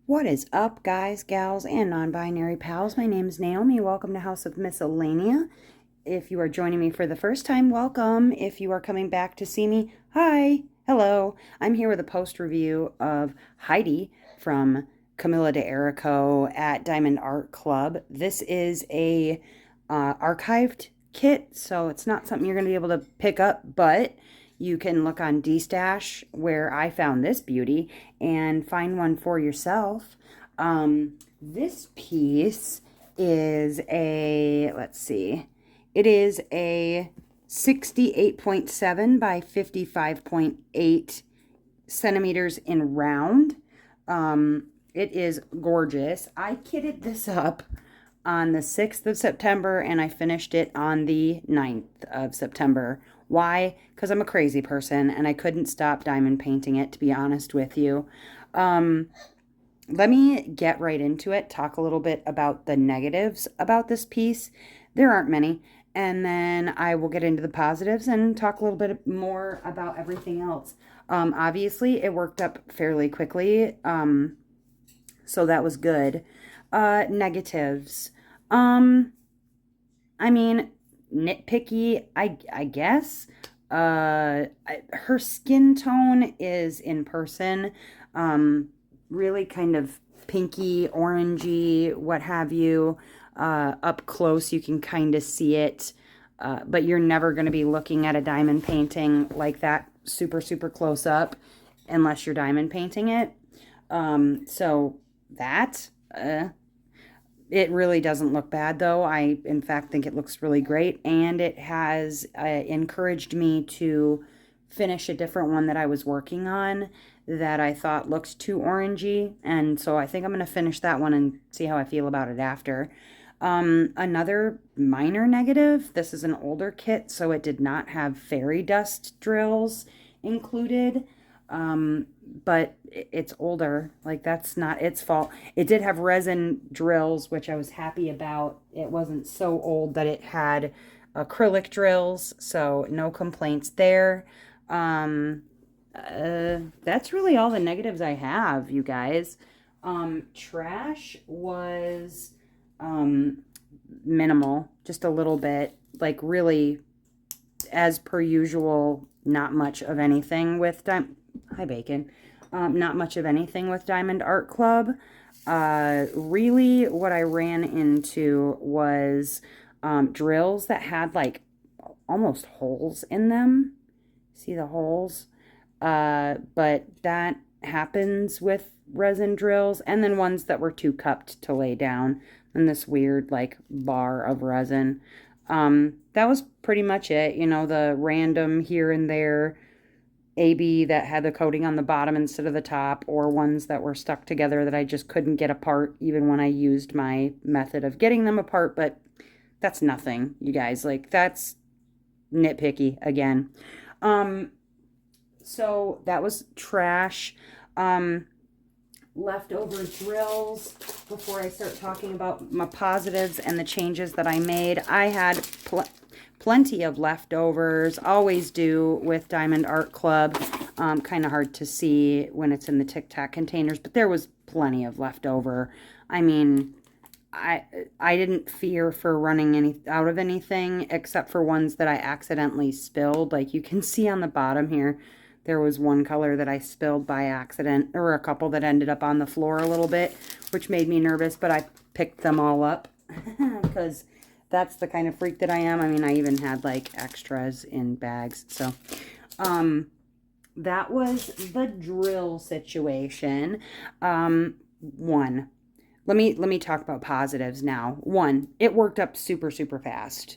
What is up, guys, gals, and non-binary pals? My name is Naomi. Welcome to House of Miscellania. If you are joining me for the first time, welcome. If you are coming back to see me, hi, hello. I'm here with a post review of Hydie from Camilla de Erico at Diamond Art Club. This is a archived kit, so it's not something you're going to be able to pick up, but you can look on DStash where I found this beauty and find one for yourself. This piece is a, let's see, it is a 68.7 by 55.8 centimeters in round. It is gorgeous. I kitted this up on the 6th of September and I finished it on the 9th of September. Why? Because I'm a crazy person and I couldn't stop diamond painting it, to be honest with you. Let me get right into it, talk a little bit about the negatives about this piece. There aren't many. And then I will get into the positives and talk a little bit more about everything else. Obviously, it worked up fairly quickly, so that was good. Negatives. I mean, nitpicky, I guess. Her skin tone is in person, really kind of pinky, orangey, what have you. Up close, you can kind of see it, but you're never going to be looking at a diamond painting like that super, super close up unless you're diamond painting it. So that, it really doesn't look bad, though. I, in fact, think it looks really great, and it has encouraged me to finish a different one that I was working on that I thought looked too orangey, and so I think I'm going to finish that one and see how I feel about it after. Another minor negative, this is an older kit, so it did not have fairy dust drills included. But it's older, like that's not its fault. It did have resin drills, which I was happy about. It wasn't so old that it had acrylic drills, so no complaints there. That's really all the negatives I have, you guys. Trash was minimal, just a little bit, like really as per usual, not much of anything with Hi, Bacon. Not much of anything with Diamond Art Club. Really, what I ran into was drills that had like almost holes in them. See the holes? But that happens with resin drills, and then ones that were too cupped to lay down, and this weird like bar of resin. That was pretty much it. You know, the random here and there AB that had the coating on the bottom instead of the top, or ones that were stuck together that I just couldn't get apart even when I used my method of getting them apart. But that's nothing, you guys. Like, that's nitpicky again. So that was trash. Leftover drills. Before I start talking about my positives and the changes that I made, I had plenty of leftovers, always do with Diamond Art Club. Kind of hard to see when it's in the Tic Tac containers, but there was plenty of leftover. I mean, I didn't fear for running out of anything except for ones that I accidentally spilled. Like you can see on the bottom here, there was one color that I spilled by accident, or a couple that ended up on the floor a little bit, which made me nervous, but I picked them all up because that's the kind of freak that I am. I mean, I even had like extras in bags. So, that was the drill situation. One, let me talk about positives now. One, it worked up super, super fast.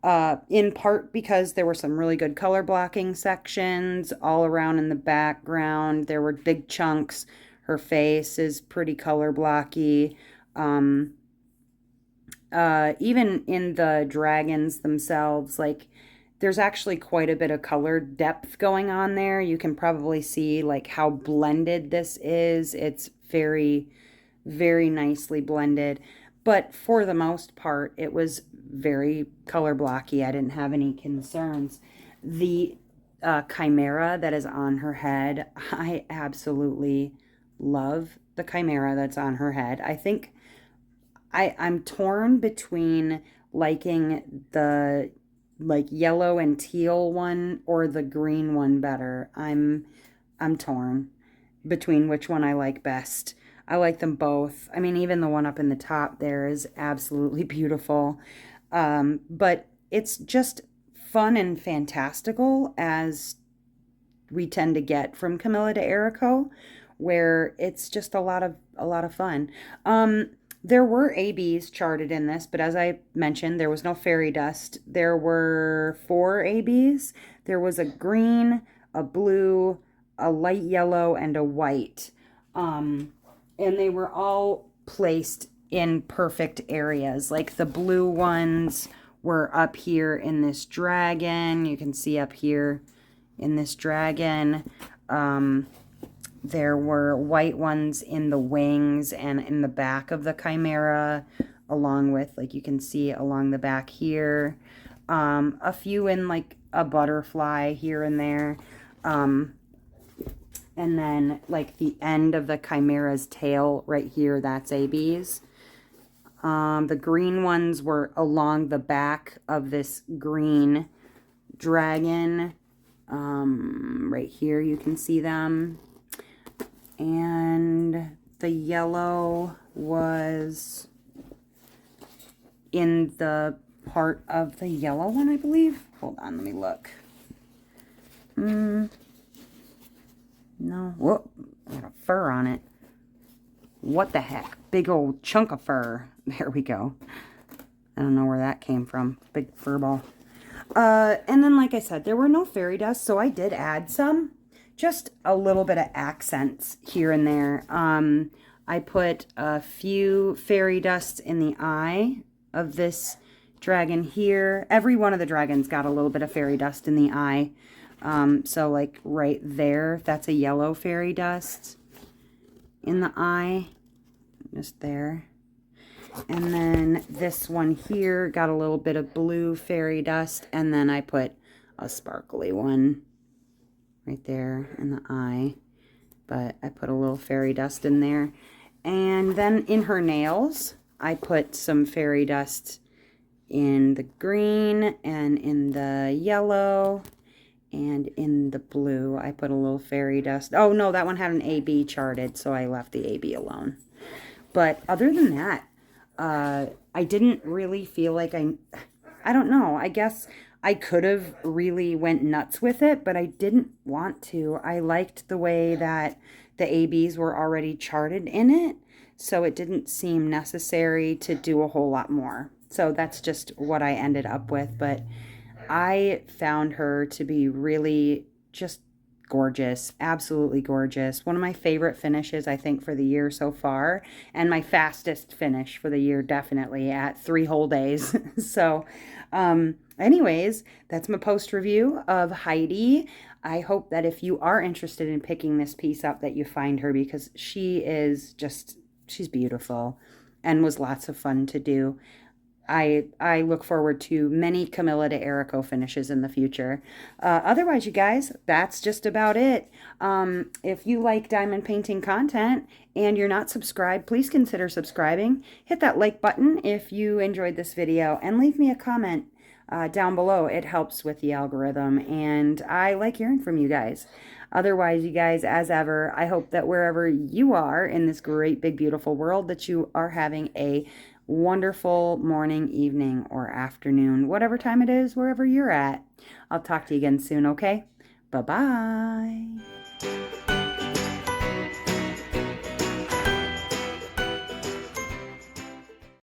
In part because there were some really good color blocking sections all around in the background. There were big chunks. Her face is pretty color blocky. Even in the dragons themselves, like there's actually quite a bit of color depth going on there. You can probably see like how blended this is. It's very, very nicely blended. But for the most part, it was very color blocky. I didn't have any concerns. The chimera that is on her head, I absolutely love the chimera that's on her head. I think I'm torn between liking the like yellow and teal one or the green one better. I'm torn between which one I like best. I like them both. I mean, even the one up in the top there is absolutely beautiful. But it's just fun and fantastical as we tend to get from Camilla de Erico, where it's just a lot of fun. There were ABs charted in this, but as I mentioned, there was no fairy dust. There were 4 ABs. There was a green, a blue, a light yellow, and a white. And they were all placed in perfect areas. Like the blue ones were up here in this dragon. You can see up here in this dragon. There were white ones in the wings and in the back of the chimera, along with, like you can see along the back here. A few in like a butterfly here and there. And then like the end of the chimera's tail right here, that's ABs. The green ones were along the back of this green dragon. Right here you can see them. And the yellow was in the part of the yellow one, I believe. Hold on, let me look. No. Whoop. I got a fur on it. What the heck? Big old chunk of fur. There we go. I don't know where that came from. Big fur ball. And then, like I said, there were no fairy dust, so I did add some. Just a little bit of accents here and there. I put a few fairy dusts in the eye of this dragon here. Every one of the dragons got a little bit of fairy dust in the eye. So like right there, that's a yellow fairy dust in the eye. Just there. And then this one here got a little bit of blue fairy dust. And then I put a sparkly one right there in the eye, but I put a little fairy dust in there. And then in her nails, I put some fairy dust in the green and in the yellow and in the blue. I put a little fairy dust. Oh no, that one had an AB charted, so I left the AB alone. But other than that, I didn't really feel like I don't know, I guess I could have really went nuts with it, but I didn't want to. I liked the way that the ABs were already charted in it, so it didn't seem necessary to do a whole lot more. So that's just what I ended up with, but I found her to be really just gorgeous, absolutely gorgeous. One of my favorite finishes, I think, for the year so far, and my fastest finish for the year, definitely, at 3 whole days. So, anyways, that's my post review of Hydie. I hope that if you are interested in picking this piece up, that you find her, because she is just, she's beautiful and was lots of fun to do. I look forward to many Camilla de Erico finishes in the future. Otherwise, you guys, that's just about it. If you like diamond painting content and you're not subscribed, please consider subscribing. Hit that like button if you enjoyed this video, and leave me a comment down below. It helps with the algorithm, and I like hearing from you guys. Otherwise, you guys, as ever, I hope that wherever you are in this great, big, beautiful world, that you are having a wonderful morning, evening, or afternoon, whatever time it is, wherever you're at. I'll talk to you again soon, okay? Bye-bye.